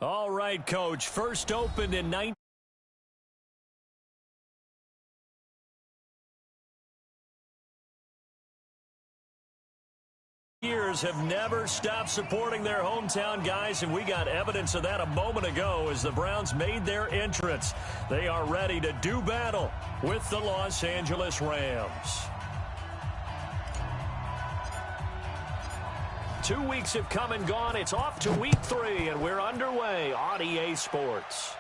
All right, Coach. First opened in 19. Years have never stopped supporting their hometown guys, and we got evidence of that a moment ago as the Browns made their entrance. They are ready to do battle with the Los Angeles Rams. 2 weeks have come and gone. It's off to week 3, and we're underway on EA Sports.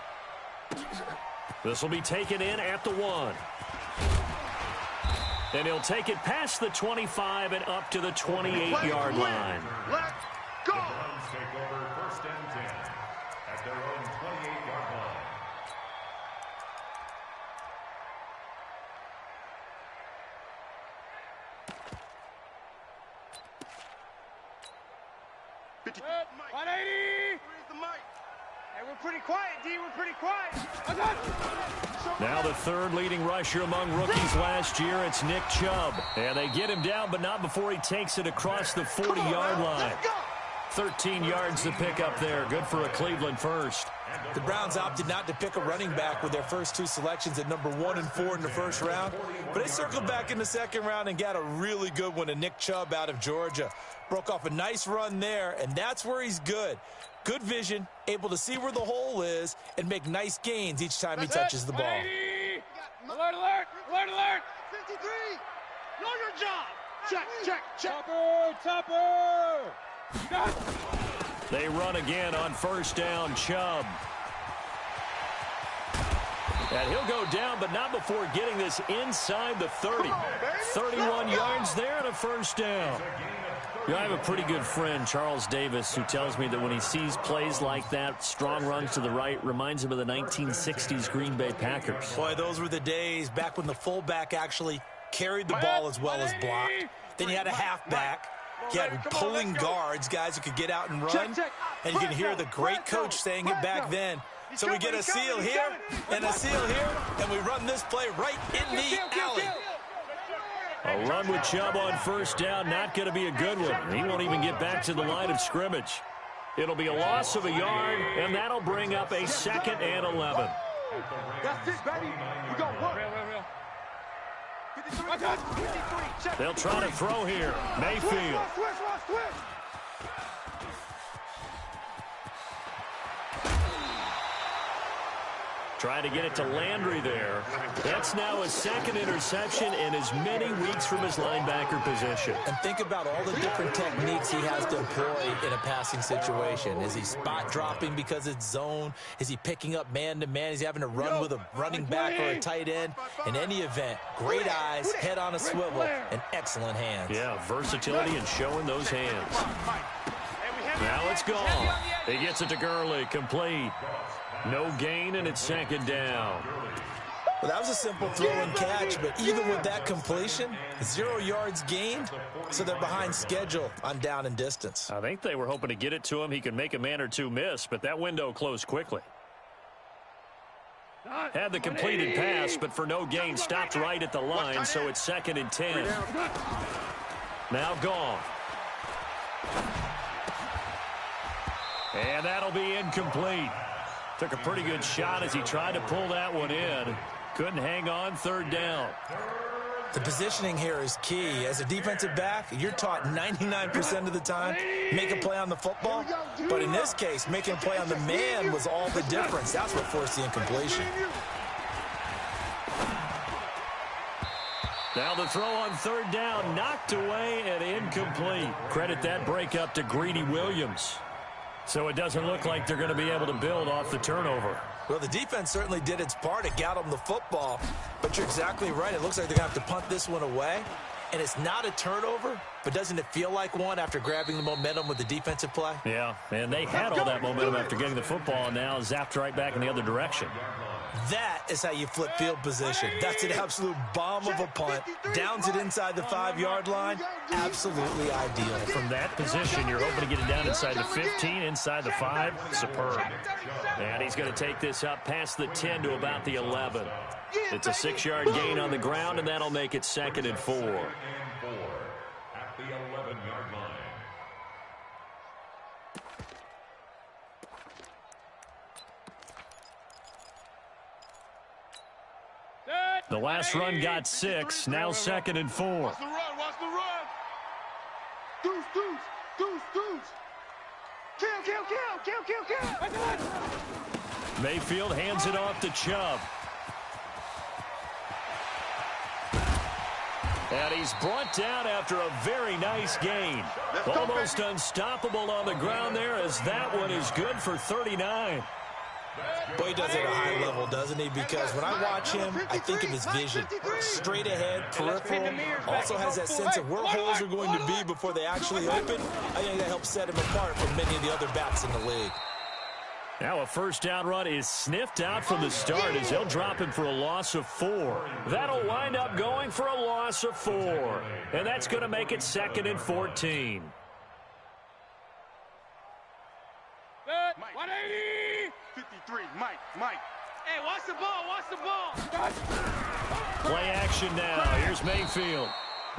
This will be taken in at the 1. And he'll take it past the 25 and up to the 28-yard line. Let's go! The Browns take over 1st and 10 at their own 28-yard line. Red, 180! Where's the mic? Hey, we're pretty quiet, D. We're pretty quiet. Now the 3rd leading rusher among rookies last year, it's Nick Chubb. And they get him down, but not before he takes it across the 40-yard line. 13 yards to pick up there. Good for a Cleveland first. The Browns opted not to pick a running back with their first 2 selections at number 1 and 4 in the first round. But they circled back in the 2nd round and got a really good one in Nick Chubb out of Georgia. Broke off a nice run there, and that's where he's good. Good vision, able to see where the hole is, and make nice gains each time he touches the ball. Alert, alert, alert, alert. 53. Know your job. Check, check, check. Topper, topper. They run again on 1st down, Chubb. And he'll go down, but not before getting this inside the 30. 31 yards there and a 1st down. You know, I have a pretty good friend, Charles Davis, who tells me that when he sees plays like that, strong runs to the right, reminds him of the 1960s Green Bay Packers. Boy, those were the days back when the fullback actually carried the ball as well as blocked. Then you had a halfback. You had pulling guards, guys who could get out and run. And you can hear the great coach saying it back then. So we get a seal here and a seal here, and we run this play right in the alley. A run with Chubb on 1st down, not going to be a good one. He won't even get back to the line of scrimmage. It'll be a loss of a yard, and that'll bring up a 2nd and 11. That's it, baby. We go work. They'll try to throw here. Mayfield. Trying to get it to Landry there. That's now his 2nd interception in as many weeks from his linebacker position. And think about all the different techniques he has to employ in a passing situation. Is he spot dropping because it's zone? Is he picking up man-to-man? Is he having to run with a running back or a tight end? In any event, great eyes, head on a swivel, and excellent hands. Yeah, versatility and showing those hands. Now it's gone. He gets it to Gurley, complete. No gain, and it's 2nd down. Well, that was a simple throw and catch, but even with that completion, 0 yards gained, so they're behind schedule on down and distance. I think they were hoping to get it to him. He could make a man or two miss, but that window closed quickly. Had the completed pass, but for no gain, stopped right at the line, so it's 2nd and 10. Now gone. And that'll be incomplete. Took a pretty good shot as he tried to pull that one in. Couldn't hang on 3rd down. The positioning here is key. As a defensive back, you're taught 99% of the time, make a play on the football. But in this case, making a play on the man was all the difference. That's what forced the incompletion. Now the throw on 3rd down, knocked away and incomplete. Credit that breakup to Greedy Williams. So it doesn't look like they're going to be able to build off the turnover. Well, the defense certainly did its part. It got them the football. But you're exactly right. It looks like they're going to have to punt this one away. And it's not a turnover, but doesn't it feel like one after grabbing the momentum with the defensive play? Yeah, and they had all that momentum after getting the football, and now zapped right back in the other direction. That is how you flip field position. That's an absolute bomb of a punt. Downs it inside the 5-yard line. Absolutely ideal. From that position, you're hoping to get it down inside the 15, inside the 5. Superb. And he's going to take this up past the 10 to about the 11. It's a 6-yard gain on the ground, and that'll make it 2nd and 4. At the 11-yard line. The last run got 6, now 2nd and 4. Watch the run, watch the run. Deuce, deuce, deuce, deuce. Kill. Mayfield hands it off to Chubb. And he's brought down after a very nice gain. Almost unstoppable on the ground there, as that one is good for 39. Boy, he does it at a high level, doesn't he? Because when I watch him, I think of his vision. Straight ahead, peripheral. Also has that sense of where holes are going to be before they actually open. I think that helps set him apart from many of the other backs in the league. Now a first down run is sniffed out from the start as they'll drop him for a loss of 4. That'll wind up going for a loss of 4. And that's going to make it 2nd and 14. 180. 53, Mike. Hey, watch the ball. Play action now. Here's Mayfield.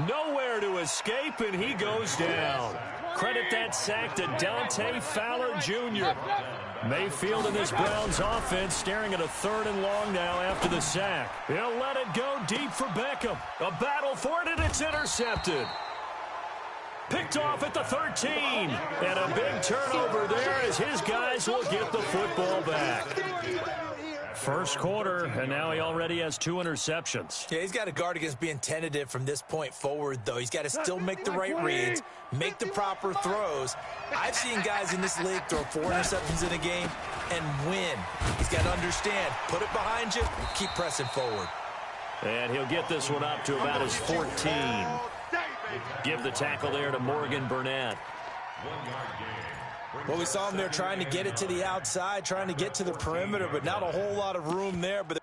Nowhere to escape, and he goes down. Credit that sack to Dante Fowler Jr. Mayfield in this Browns offense staring at a 3rd and long now after the sack. He'll let it go deep for Beckham. A battle for it, and it's intercepted. Picked off at the 13. And a big turnover there as his guys will get the football back. First quarter, and now he already has 2 interceptions. Yeah, he's got to guard against being tentative from this point forward, though. He's got to still make the right reads, make the proper throws. I've seen guys in this league throw 4 interceptions in a game and win. He's got to understand, put it behind you, and keep pressing forward. And he'll get this one up to about his 14. Give the tackle there to Morgan Burnett. Well, we saw him there trying to get it to the outside, trying to get to the perimeter, but not a whole lot of room there. But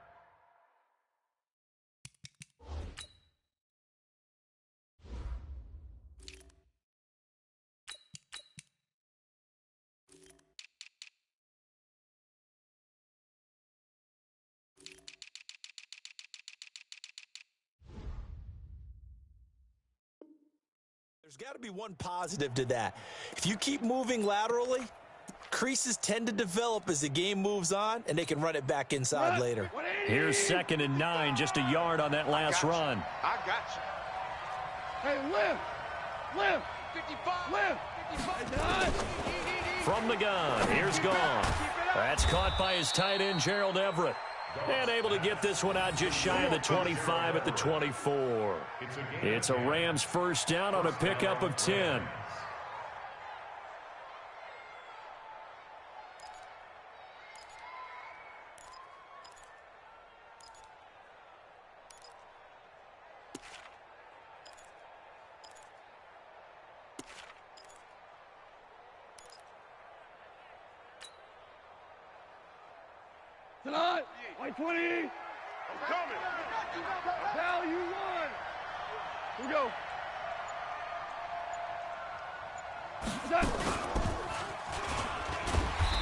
there's got to be one positive to that. If you keep moving laterally, creases tend to develop as the game moves on, and they can run it back inside later. Here's 2nd and 9, just a yard on that last run. I got you. Hey, live. 55. From the gun, here's Gone. That's caught by his tight end, Gerald Everett. And able to get this one out just shy of the 25 at the 24. It's a Rams first down on a pickup of 10. Tonight, 120. I'm coming. Value 1. Here we go.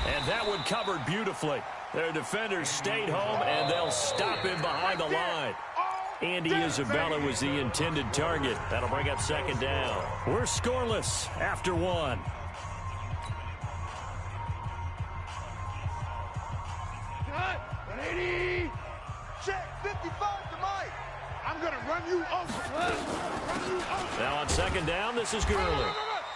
And that one covered beautifully. Their defenders stayed home, and they'll stop him behind the line. Andy Isabella was the intended target. That'll bring up 2nd down. We're scoreless after 1. Check 55 to Mike. I'm going to run you over. Now on 2nd down, this is Gurley.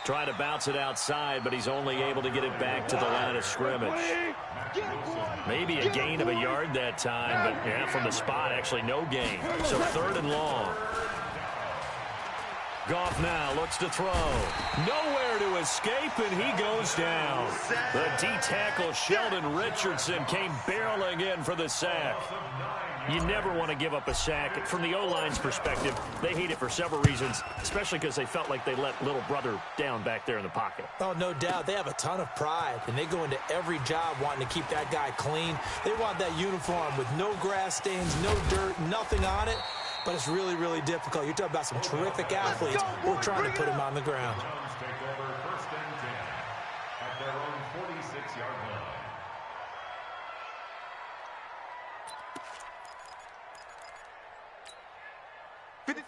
Trying to bounce it outside, but he's only able to get it back to the line of scrimmage. Maybe a gain of a yard that time, but yeah, from the spot, actually no gain. So 3rd and long. Goff now looks to throw. Nowhere to escape, and he goes down. The D-tackle Sheldon Richardson came barreling in for the sack. You never want to give up a sack. From the O-line's perspective, they hate it for several reasons, especially because they felt like they let little brother down back there in the pocket. Oh, no doubt. They have a ton of pride, and they go into every job wanting to keep that guy clean. They want that uniform with no grass stains, no dirt, nothing on it. But it's really, really difficult. You're talking about some terrific athletes. We're trying to put him on the ground. Take over 1st and 10 at their own 46-yard line.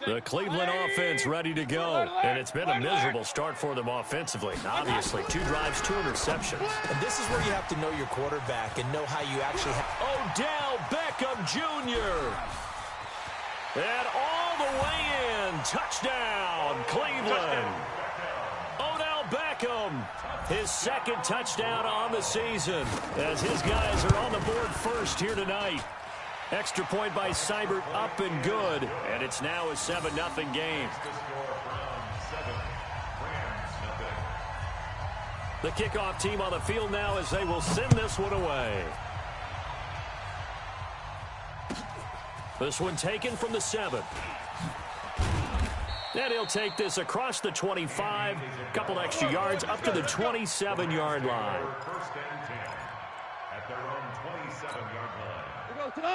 The Cleveland offense ready to go. And it's been a miserable start for them offensively. Obviously, 2 drives, 2 interceptions. And this is where you have to know your quarterback and know how you actually have. Odell Beckham Jr. And all the way in. Touchdown, Cleveland. Odell Beckham, his second touchdown on the season, as his guys are on the board first here tonight. Extra point by Seibert, up and good, and it's now a 7-0 game. The kickoff team on the field now as they will send this one away. This one taken from the 7. And he'll take this across the 25, couple extra yards up to the 27-yard line.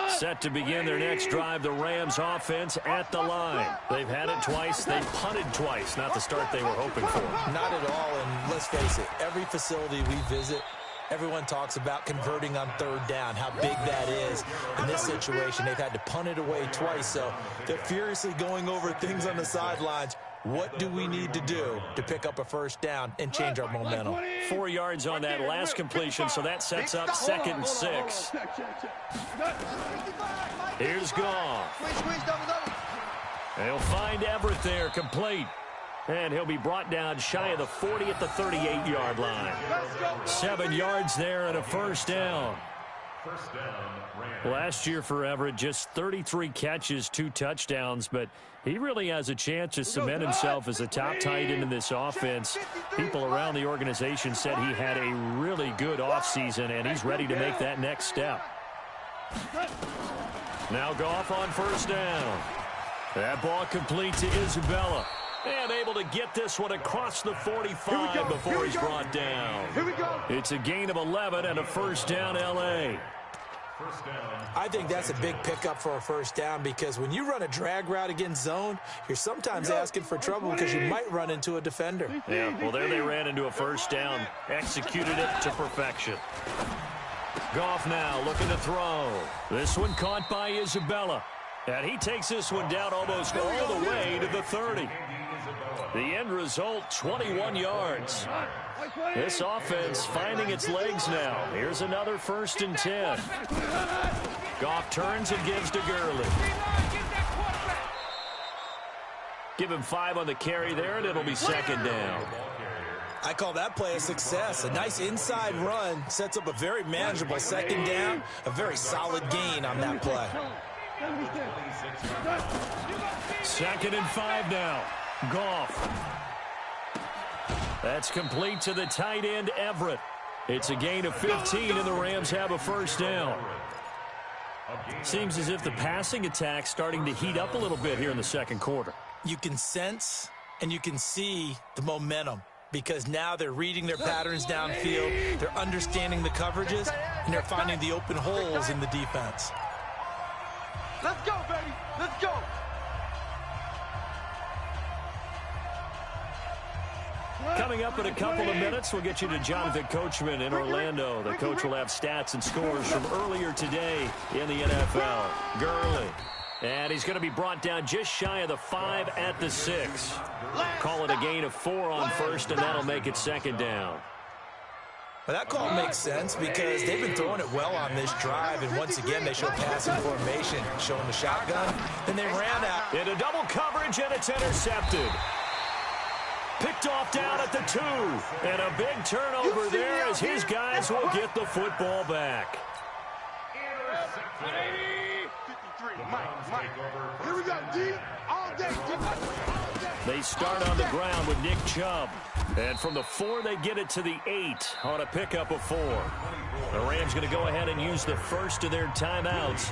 Set to begin their next drive, the Rams offense at the line. They've had it twice. They've punted twice. Not the start they were hoping for. Not at all, and let's face it, every facility we visit, everyone talks about converting on third down, how big that is. In this situation, they've had to punt it away twice, so they're furiously going over things on the sidelines. What do we need to do to pick up a first down and change our momentum? 4 yards on that last completion, so that sets up 2nd and 6. Here's Goff. They'll find Everett there, complete. And he'll be brought down shy of the 40 at the 38-yard line. 7 yards there and a first down. Last year for Everett, just 33 catches, 2 touchdowns, but he really has a chance to cement himself as a top tight end in this offense. People around the organization said he had a really good offseason, and he's ready to make that next step. Now Goff on first down. That ball complete to Isabella. And able to get this one across the 45 before he's brought down. It's a gain of 11 and a first down, L.A. I think that's a big pickup for a first down because when you run a drag route against zone, you're sometimes asking for trouble because you might run into a defender. Yeah, well, there they ran into a first down. Executed it to perfection. Goff now looking to throw. This one caught by Isabella. And he takes this one down almost all the way to the 30. The end result, 21 yards. This offense finding its legs now. Here's another 1st and 10. Goff turns and gives to Gurley. Give him 5 on the carry there, and it'll be 2nd down. I call that play a success. A nice inside run sets up a very manageable 2nd down, a very solid gain on that play. 2nd and 5 now. Goff. That's complete to the tight end, Everett. It's a gain of 15, and the Rams have a first down. Seems as if the passing attack's starting to heat up a little bit here in the second quarter. You can sense and you can see the momentum because now they're reading their patterns downfield, they're understanding the coverages, and they're finding the open holes in the defense. Let's go, baby. Let's go. Coming up in a couple of minutes, we'll get you to Jonathan Coachman in Orlando. The coach will have stats and scores from earlier today in the NFL. Gurley. And he's going to be brought down just shy of the 5 at the 6. Call it a gain of 4 on first, and that'll make it 2nd down. Well, that call makes sense because they've been throwing it well on this drive, and once again they show passing formation, showing the shotgun. Then they ran out. Into double coverage, and it's intercepted. Picked off down at the 2. And a big turnover there as his guys will get the football back. Here we go, D. All day. They start on the ground with Nick Chubb. And from the 4, they get it to the 8 on a pickup of 4. The Rams going to go ahead and use the first of their timeouts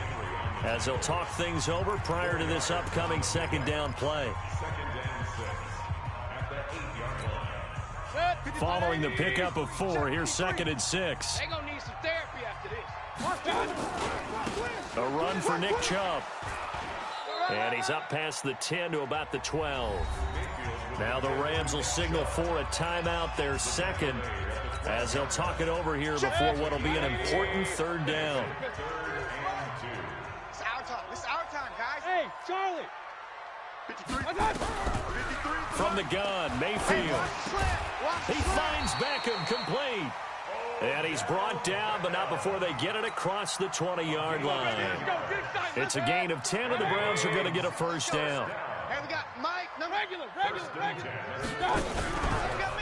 as they'll talk things over prior to this upcoming 2nd down play. Following the pickup of 4, here's 2nd and 6. They're going to need some therapy after this. A run for Nick Chubb. And he's up past the 10 to about the 12. Now the Rams will signal for a timeout, their 2nd, as they'll talk it over here before what will be an important 3rd down. It's our time. It's our time, guys. Hey, Charlie. 53. From the gun, Mayfield. He finds Beckham complete. And he's brought down, but not before they get it across the 20-yard line. It's a gain of 10, and the Browns are going to get a first down. Hey, we got Mike. Regular.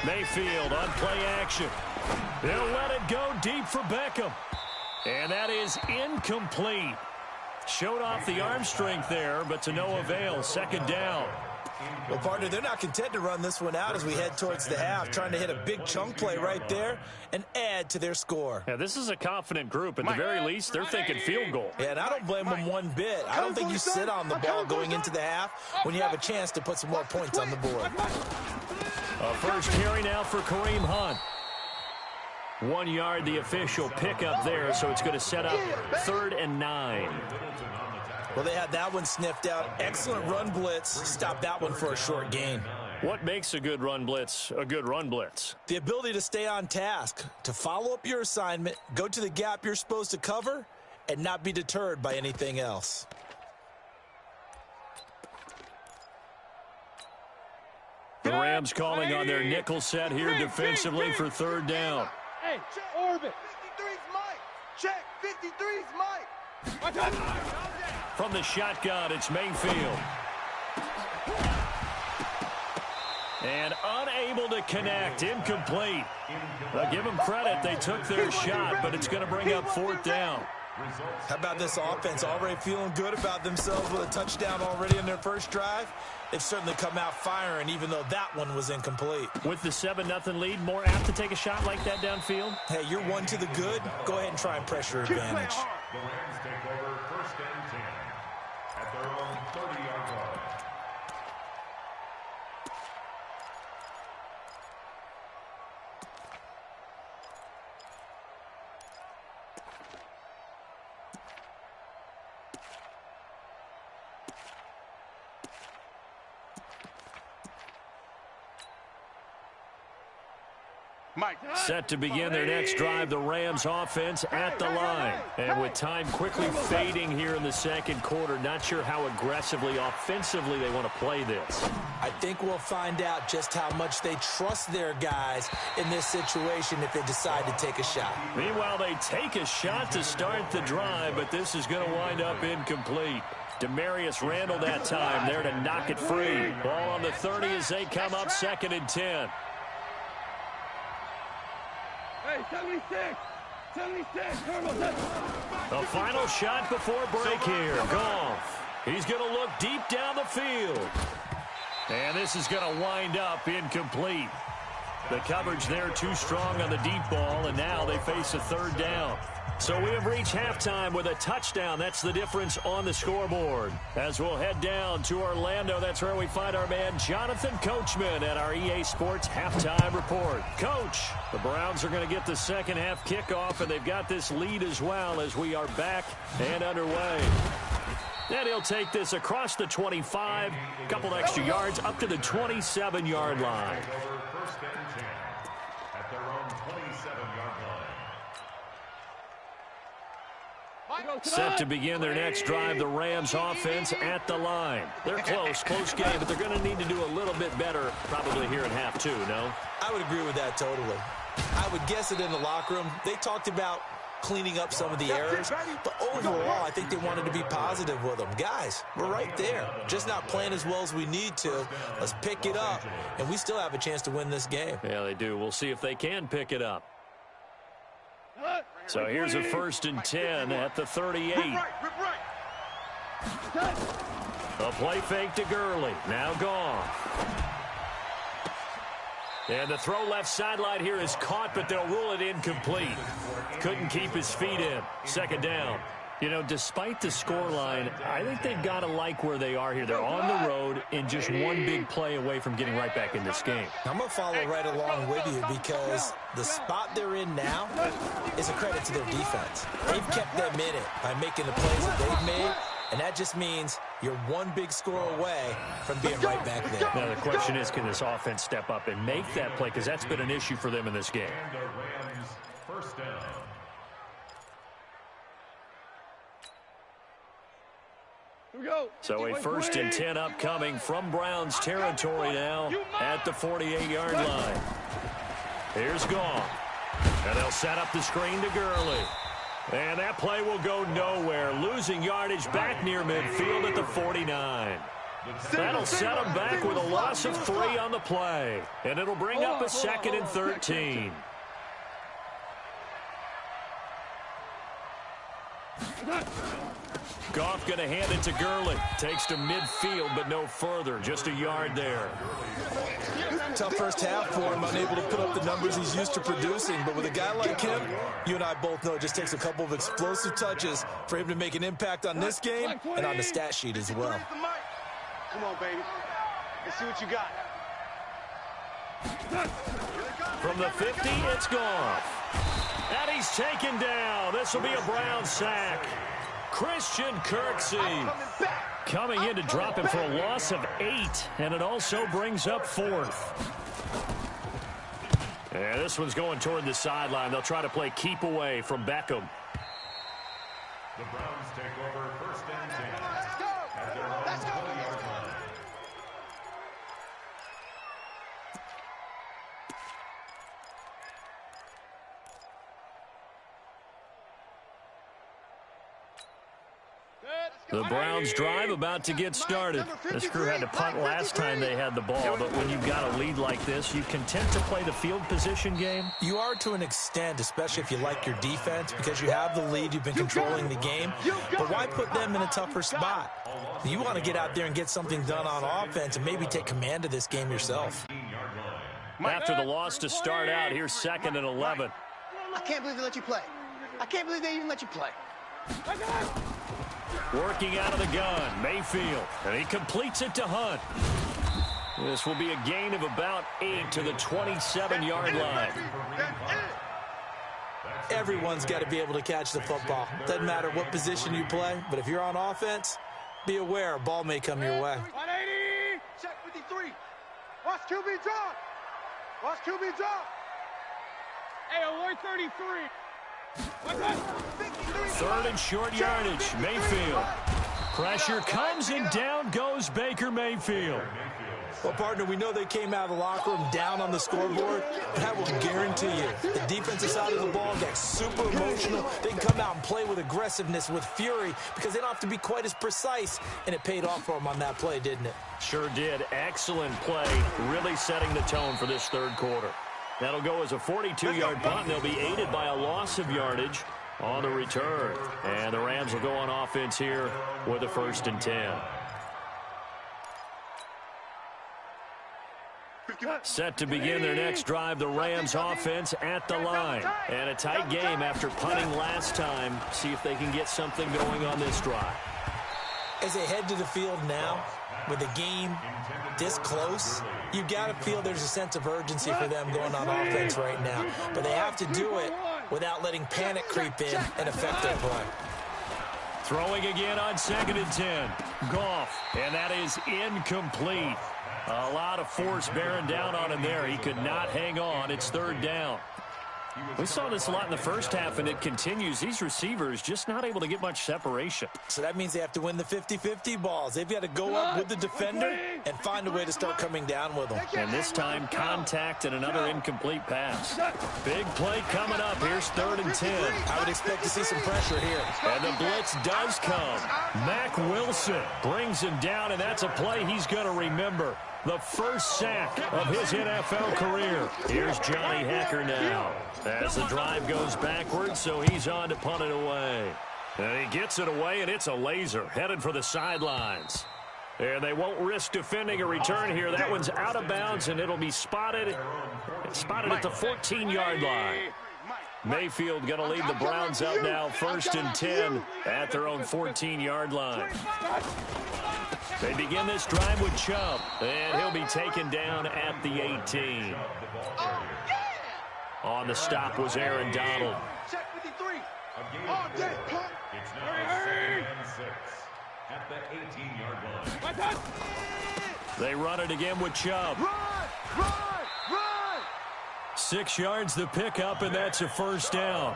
Mayfield on play action. They'll let it go deep for Beckham. And that is incomplete. Showed off the arm strength there, but to no avail. Second down. Well, partner, they're not content to run this one out as we head towards the half, trying to hit a big chunk play right there and add to their score. Yeah, this is a confident group. At the very least, they're thinking field goal. Yeah, and I don't blame them one bit. I don't think you sit on the ball going into the half when you have a chance to put some more points on the board. A first carry now for Kareem Hunt. 1 yard, the official pickup there, so it's going to set up 3rd and 9. Well, they had that one sniffed out. Excellent run blitz. Stop that one for a short gain. What makes a good run blitz a good run blitz? The ability to stay on task, to follow up your assignment, go to the gap you're supposed to cover, and not be deterred by anything else. The Rams calling on their nickel set here defensively for 3rd down. Hey, orbit. 53's Mike. Check. 53's Mike. From the shotgun, it's Mayfield. And unable to connect, incomplete. Now give them credit, they took their shot, but it's going to bring up 4th down. How about this offense already feeling good about themselves with a touchdown already in their first drive? They've certainly come out firing, even though that one was incomplete. With the 7-0 lead, more apt to take a shot like that downfield? Hey, you're one to the good. Go ahead and try and pressure advantage. The Rams take over 1st and 10 at their own 30-yard line. Mike. Set to begin their next drive, the Rams offense at the line. And with time quickly fading here in the second quarter, not sure how aggressively, offensively they want to play this. I think we'll find out just how much they trust their guys in this situation if they decide to take a shot. Meanwhile, they take a shot to start the drive, but this is going to wind up incomplete. Demarius Randall that time there to knock it free. Ball on the 30 as they come up 2nd and 10. Hey, 76. The final shot before break here. Goff. He's going to look deep down the field. And this is going to wind up incomplete. The coverage there too strong on the deep ball, and now they face a 3rd down. So we have reached halftime with a touchdown. That's the difference on the scoreboard. As we'll head down to Orlando, that's where we find our man Jonathan Coachman at our EA Sports Halftime Report. Coach, the Browns are going to get the second half kickoff, and they've got this lead as well as we are back and underway. And he'll take this across the 25, a couple extra yards up to the 27-yard line. First and 10 at their own 27-yard line. Set to begin their next drive, the Rams offense at the line. They're close game, but they're going to need to do a little bit better probably here in half 2, no? I would agree with that totally. I would guess it in the locker room. They talked about cleaning up some of the errors, but overall, I think they wanted to be positive with them. Guys, we're right there. Just not playing as well as we need to. Let's pick it up, and we still have a chance to win this game. Yeah, they do. We'll see if they can pick it up. So here's a 1st and 10 at the 38. A play fake to Gurley. Now Goff. And the throw left sideline here is caught, but they'll rule it incomplete. Couldn't keep his feet in. 2nd down. You know, despite the scoreline, I think they've got to like where they are here. They're on the road and just one big play away from getting right back in this game. I'm going to follow right along with you because the spot they're in now is a credit to their defense. They've kept them in it by making the plays that they've made, and that just means you're one big score away from being right back there. Now, the question is, can this offense step up and make that play? Because that's been an issue for them in this game. And the Rams first down. So a 1st and 10 upcoming from Browns territory now at the 48-yard line. Here's Goff. And they'll set up the screen to Gurley. And that play will go nowhere, losing yardage back near midfield at the 49. That'll set them back with a loss of 3 on the play. And it'll bring up a 2nd and 13. Goff going to hand it to Gurley. Takes to midfield, but no further. Just a yard there. Tough first half for him, unable to put up the numbers he's used to producing. But with a guy like him, you and I both know it just takes a couple of explosive touches for him to make an impact on this game and on the stat sheet as well. Come on, baby. Let's see what you got. From the 50, it's Goff. And he's taken down. This will be a Brown sack. Christian Kirksey coming in to drop him for a loss of 8, and it also brings up 4th. And this one's going toward the sideline. They'll try to play keep away from Beckham. The Browns take over 1st and 10 at their own 20-yard line. The Browns drive about to get started. This crew had to punt last time they had the ball, but when you've got a lead like this, you content to play the field position game? You are to an extent, especially if you like your defense, because you have the lead, you've been controlling the game. But why put them in a tougher spot? You want to get out there and get something done on offense and maybe take command of this game yourself. After the loss to start out, here's 2nd and 11. I can't believe they let you play. I can't believe they even let you play. Working out of the gun, Mayfield, and he completes it to Hunt. This will be a gain of about 8 to the 27-yard line. Everyone's got to be able to catch the football. Doesn't matter what position you play, but if you're on offense, be aware a ball may come your way. 180. Check 53. Watch QB drop. Watch QB drop. Hey, alert 33. What's that? 3rd and short yardage, Mayfield. Pressure comes and down goes Baker Mayfield. Well, partner, we know they came out of the locker room down on the scoreboard, but I will guarantee you the defensive side of the ball got super emotional. They can come out and play with aggressiveness, with fury, because they don't have to be quite as precise, and it paid off for them on that play, didn't it? Sure did. Excellent play, really setting the tone for this 3rd quarter. That'll go as a 42-yard punt, and they'll be aided by a loss of yardage on the return. And the Rams will go on offense here with a 1st and 10. Set to begin their next drive, the Rams offense at the line. And a tight game after punting last time. See if they can get something going on this drive. As they head to the field now, with the game this close, you've got to feel there's a sense of urgency for them going on offense right now. But they have to do it without letting panic creep in and affect their play. Throwing again on 2nd and 10. Goff, and that is incomplete. A lot of force bearing down on him there. He could not hang on. It's 3rd down. We saw this a lot in the first half, and it continues. These receivers just not able to get much separation. So that means they have to win the 50-50 balls. They've got to go up with the defender and find a way to start coming down with them. And this time, contact and another incomplete pass. Big play coming up. Here's 3rd and 10. I would expect to see some pressure here. And the blitz does come. Mack Wilson brings him down, and that's a play he's going to remember. The first sack of his NFL career. Here's Johnny Hekker now. As the drive goes backwards, so he's on to punt it away. And he gets it away, and it's a laser headed for the sidelines. And they won't risk defending a return here. That one's out of bounds, and it'll be spotted at the 14-yard line. Mayfield going to lead the Browns up now, 1st and 10 at their own 14-yard line. They begin this drive with Chubb, and he'll be taken down at the 18. On the stop was Aaron Donald. Check 53. All day, punt. It's now 2nd and 6 at the 18-yard line. They run it again with Chubb. Run! 6 yards the pickup, and that's a 1st down.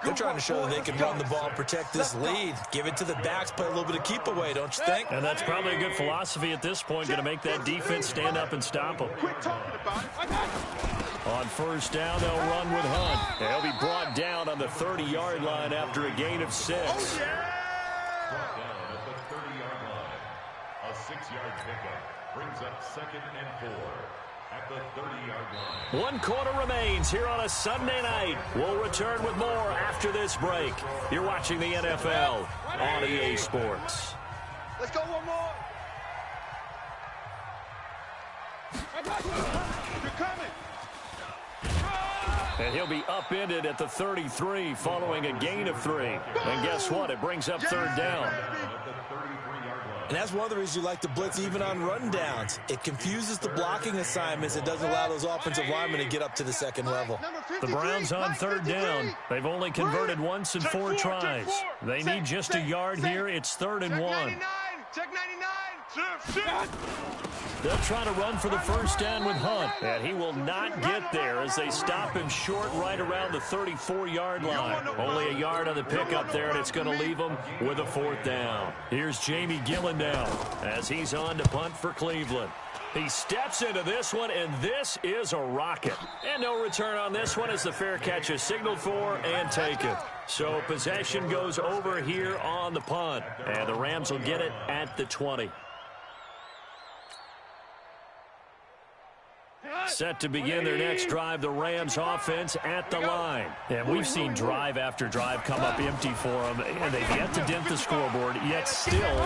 They're trying to show that they can run the ball and protect this lead. Give it to the backs, play a little bit of keep away, don't you think? And that's probably a good philosophy at this point, going to make that defense stand up and stop them. Quit talking about it. On first down, they'll run with Hunt. And he'll be brought down on the 30-yard line after a gain of 6. Brought down at the 30-yard line. A 6-yard pickup brings up 2nd and 4 at the 30-yard line. 1 quarter remains here on a Sunday night. We'll return with more after this break. You're watching the NFL on EA Sports. Let's go one more. You're coming. And he'll be upended at the 33 following a gain of 3. And guess what? It brings up 3rd down. And that's one of the reasons you like to blitz even on run downs. It confuses the blocking assignments. It doesn't allow those offensive linemen to get up to the 2nd level. The Browns on 3rd down. They've only converted once in 4 tries. They need just a yard here. It's 3rd and 1. Check 99. They'll try to run for the first down with Hunt, and he will not get there as they stop him short right around the 34-yard line. Only a yard on the pickup there, and it's going to leave him with a 4th down. Here's Jamie Gillen now as he's on to punt for Cleveland. He steps into this one, and this is a rocket. And no return on this one as the fair catch is signaled for and taken. So possession goes over here on the punt, and the Rams will get it at the 20. Set to begin their next drive, the Rams offense at the line. And we've seen drive after drive come up empty for them, and they've yet to dent the scoreboard, yet still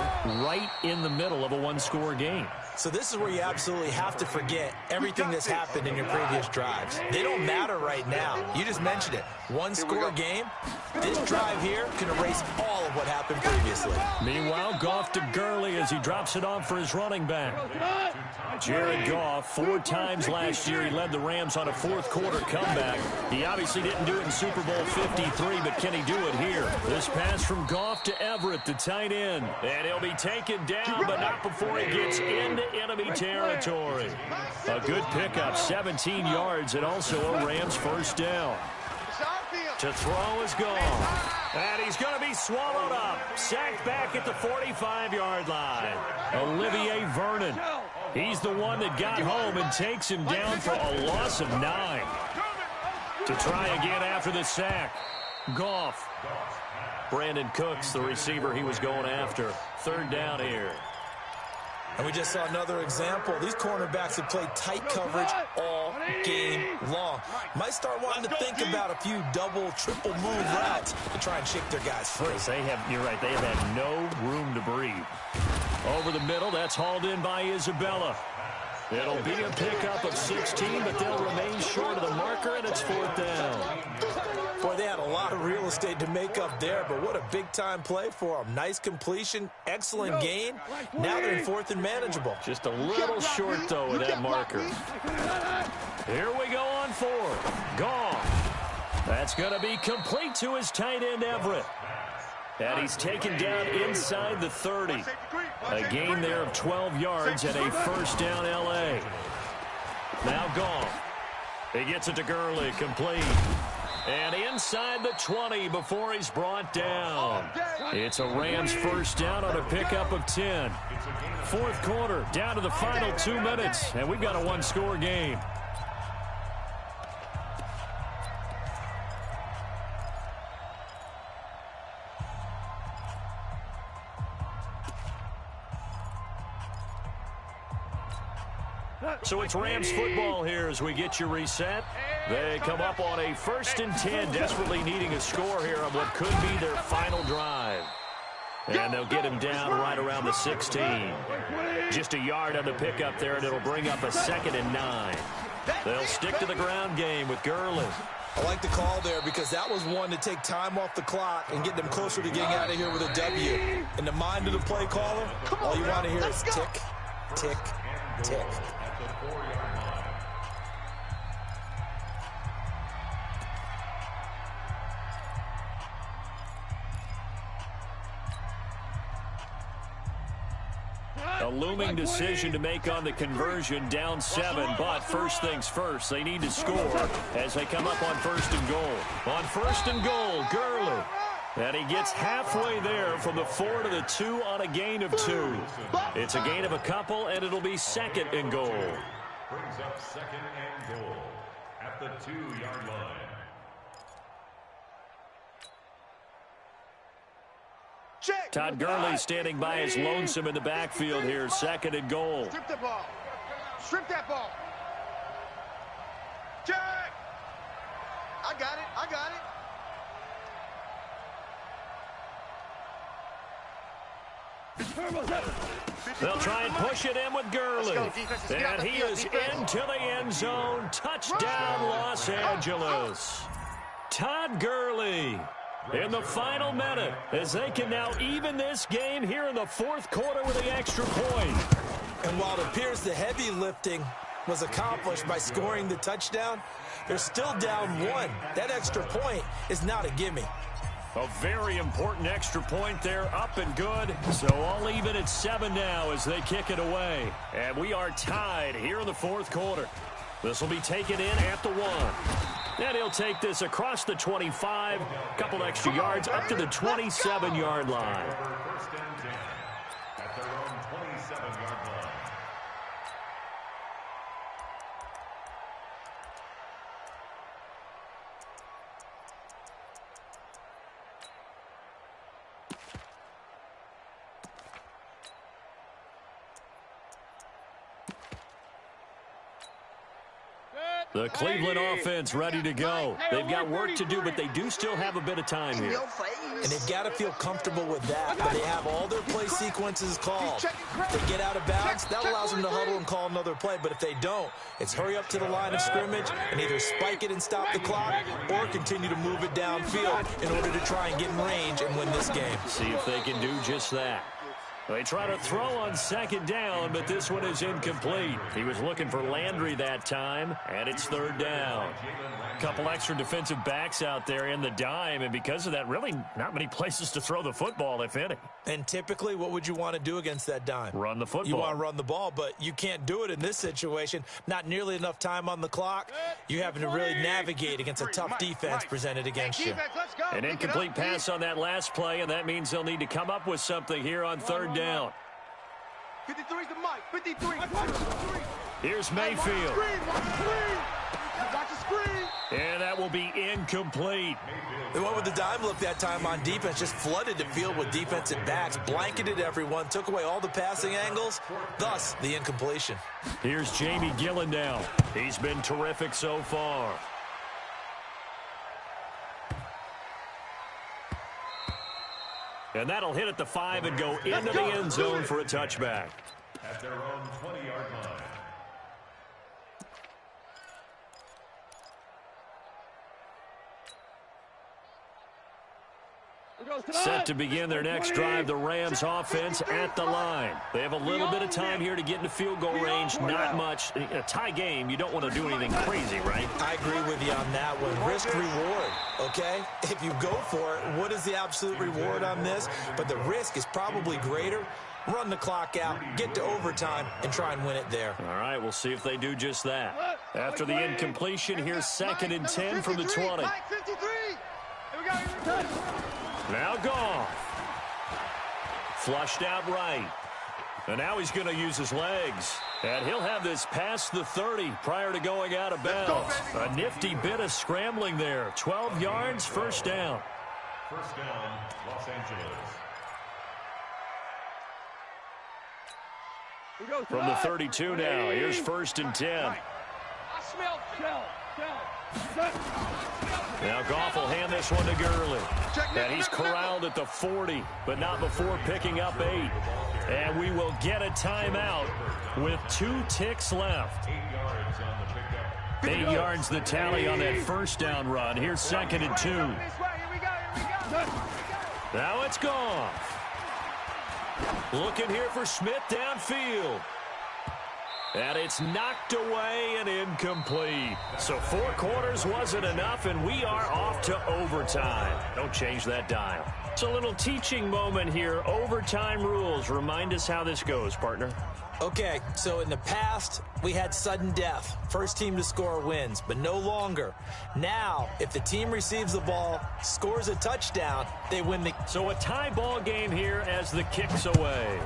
right in the middle of a 1-score game. So this is where you absolutely have to forget everything that's happened in your previous drives. They don't matter right now. You just mentioned it. 1-score game. This drive here can erase all of what happened previously. Meanwhile, Goff to Gurley as he drops it off for his running back. Jared Goff, 4 times last year, he led the Rams on a 4th-quarter comeback. He obviously didn't do it in Super Bowl 53, but can he do it here? This pass from Goff to Everett, the tight end. And he'll be taken down, but not before he gets into enemy territory. A good pickup, 17 yards, and also a Rams first down. To throw is gone. And he's going to be swallowed up. Sacked back at the 45-yard line. Olivier Vernon. He's the one that got home and takes him down for a loss of 9. To try again after the sack. Goff. Brandon Cooks, the receiver he was going after. 3rd down here. And we just saw another example. These cornerbacks have played tight coverage all game long. Might start wanting to think about a few double, triple move routes to try and shake their guys free. You're right, they have had no room to breathe. Over the middle, that's hauled in by Isabella. It'll be a pickup of 16, but they'll remain short of the marker, and it's 4th down. Boy, they had a lot of real estate to make up there, but what a big-time play for them. Nice completion, excellent gain. Now they're in 4th and manageable. Just a little short, though, with that marker. Here we go on 4th. Goff. That's going to be complete to his tight end, Everett. And he's taken down inside the 30. A gain there of 12 yards and a first down L.A. Now Goff. He gets it to Gurley, complete. And inside the 20 before he's brought down. It's a Rams first down on a pickup of 10. 4th quarter, down to the final 2 minutes, and we've got a 1-score game. So it's Rams football here as we get you reset. They come up on a 1st and 10, desperately needing a score here on what could be their final drive. And they'll get him down right around the 16. Just a yard on the pickup there, and it'll bring up a 2nd and 9. They'll stick to the ground game with Gurley. I like the call there because that was one to take time off the clock and get them closer to getting out of here with a W. In the mind of the play caller, all you want to hear is tick, tick, tick. A looming decision to make on the conversion, down 7. But first things first, they need to score as they come up on 1st and goal. On 1st and goal, Gurley. And he gets halfway there from the 4 to the 2 on a gain of 2. It's a gain of a couple, and it'll be 2nd and goal. Brings up 2nd and goal at the 2-yard line. Check. Todd Gurley standing by his lonesome in the backfield here. 2nd and goal. Strip the ball. Strip that ball. Check. I got it. I got it. They'll try and push it in with Gurley. And he is into the end zone. Touchdown, Los Angeles. Todd Gurley in the final minute as they can now even this game here in the 4th quarter with the extra point. And while it appears the heavy lifting was accomplished by scoring the touchdown, they're still down 1. That extra point is not a gimme. A very important extra point there, up and good. So all even at 7 now as they kick it away. And we are tied here in the 4th quarter. This will be taken in at the 1. And he'll take this across the 25, couple extra yards up to the 27-yard line. First and 10 at their own 27-yard line. The Cleveland offense ready to go. They've got work to do, but they do still have a bit of time here. And they've got to feel comfortable with that, but they have all their play sequences called. If they get out of bounds, that allows them to huddle and call another play, but if they don't, it's hurry up to the line of scrimmage and either spike it and stop the clock or continue to move it downfield in order to try and get in range and win this game. See if they can do just that. They try to throw on 2nd down, but this one is incomplete. He was looking for Landry that time, and it's 3rd down. Couple extra defensive backs out there in the dime, and because of that, really not many places to throw the football, if any. And typically, what would you want to do against that dime? Run the football. You want to run the ball, but you can't do it in this situation. Not nearly enough time on the clock. You're having to really navigate against a tough defense presented against you. An incomplete pass on that last play, and that means they'll need to come up with something here on 3rd down. 53's the mic. 53. Here's Mayfield. Watch the screen. And that will be incomplete. They went with the dime look that time on defense, just flooded the field with defensive backs, blanketed everyone, took away all the passing angles, thus the incompletion. Here's Jamie Gillendow. He's been terrific so far. And that'll hit at the 5 and go into the end zone for a touchback. At their own 20-yard line. Set to begin their next drive, the Rams offense at the line. They have a little bit of time here to get into field goal range, not much. In a tie game, you don't want to do anything crazy, right? I agree with you on that one. Risk-reward, okay? If you go for it, what is the absolute reward on this? But the risk is probably greater. Run the clock out, get to overtime, and try and win it there. All right, we'll see if they do just that. After the incompletion, here's 2nd and 10 from the 20. Mike 53. Here we go. Now Goff. Flushed out right. And now he's going to use his legs. And he'll have this past the 30 prior to going out of bounds. A nifty bit of scrambling there. 12 yards, 1st down. First down, Los Angeles. From the 32 now, here's 1st and 10. I smell shell. Now Goff will hand this one to Gurley. And he's corralled at the 40, but not before picking up 8. And we will get a timeout with 2 ticks left. 8 yards on the pickup. 8 yards the tally on that 1st down run. Here's 2nd and 2. Now it's Goff. Looking here for Smith downfield. And it's knocked away and incomplete. So 4 quarters wasn't enough, and we are off to overtime. Don't change that dial. It's a little teaching moment here. Overtime rules. Remind us how this goes, partner. Okay, so in the past, we had sudden death. First team to score wins, but no longer. Now, if the team receives the ball, scores a touchdown, they win the... So a tie ball game here as the kick's away.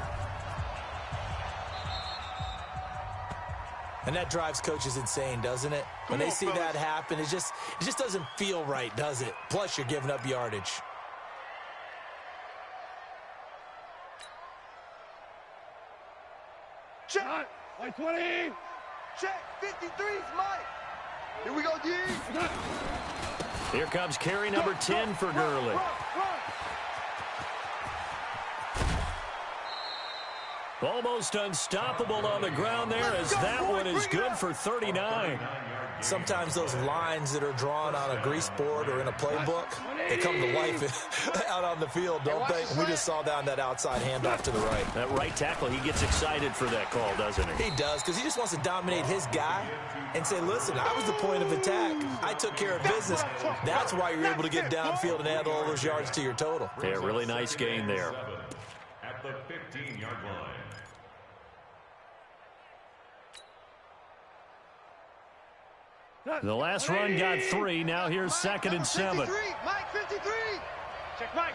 And that drives coaches insane, doesn't it? When they see that happen, it just doesn't feel right, does it? Plus, you're giving up yardage. Check. 20. Check. 53's Mike. Here we go, D. Here comes carry number 10 for Gurley. Run. Almost unstoppable on the ground there as that one is good for 39. Sometimes those lines that are drawn on a grease board or in a playbook, they come to life out on the field, don't they? We just saw down that outside handoff to the right. That right tackle, he gets excited for that call, doesn't he? He does, because he just wants to dominate his guy and say, listen, I was the point of attack. I took care of business. That's why you're able to get downfield and add all those yards to your total. Yeah, really nice gain there. At the 15-yard line. The last run got 3. Now here's 2nd and 7. Mike 53. Check Mike.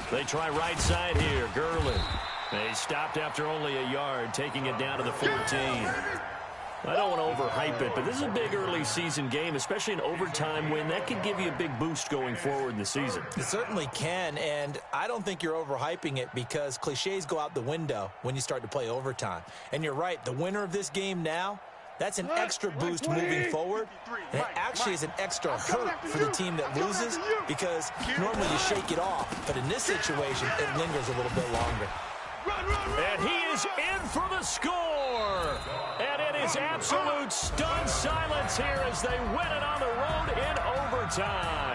They try right side here. Gurley. They stopped after only a yard, taking it down to the 14. I don't want to overhype it, but this is a big early season game, especially an overtime win. That could give you a big boost going forward in the season. It certainly can, and I don't think you're overhyping it because cliches go out the window when you start to play overtime. And you're right, the winner of this game now, that's an extra boost moving forward, and it actually is an extra hurt for the team that loses because normally you shake it off, but in this situation, it lingers a little bit longer. And he is in for the score. And it is absolute stunned silence here as they win it on the road in overtime.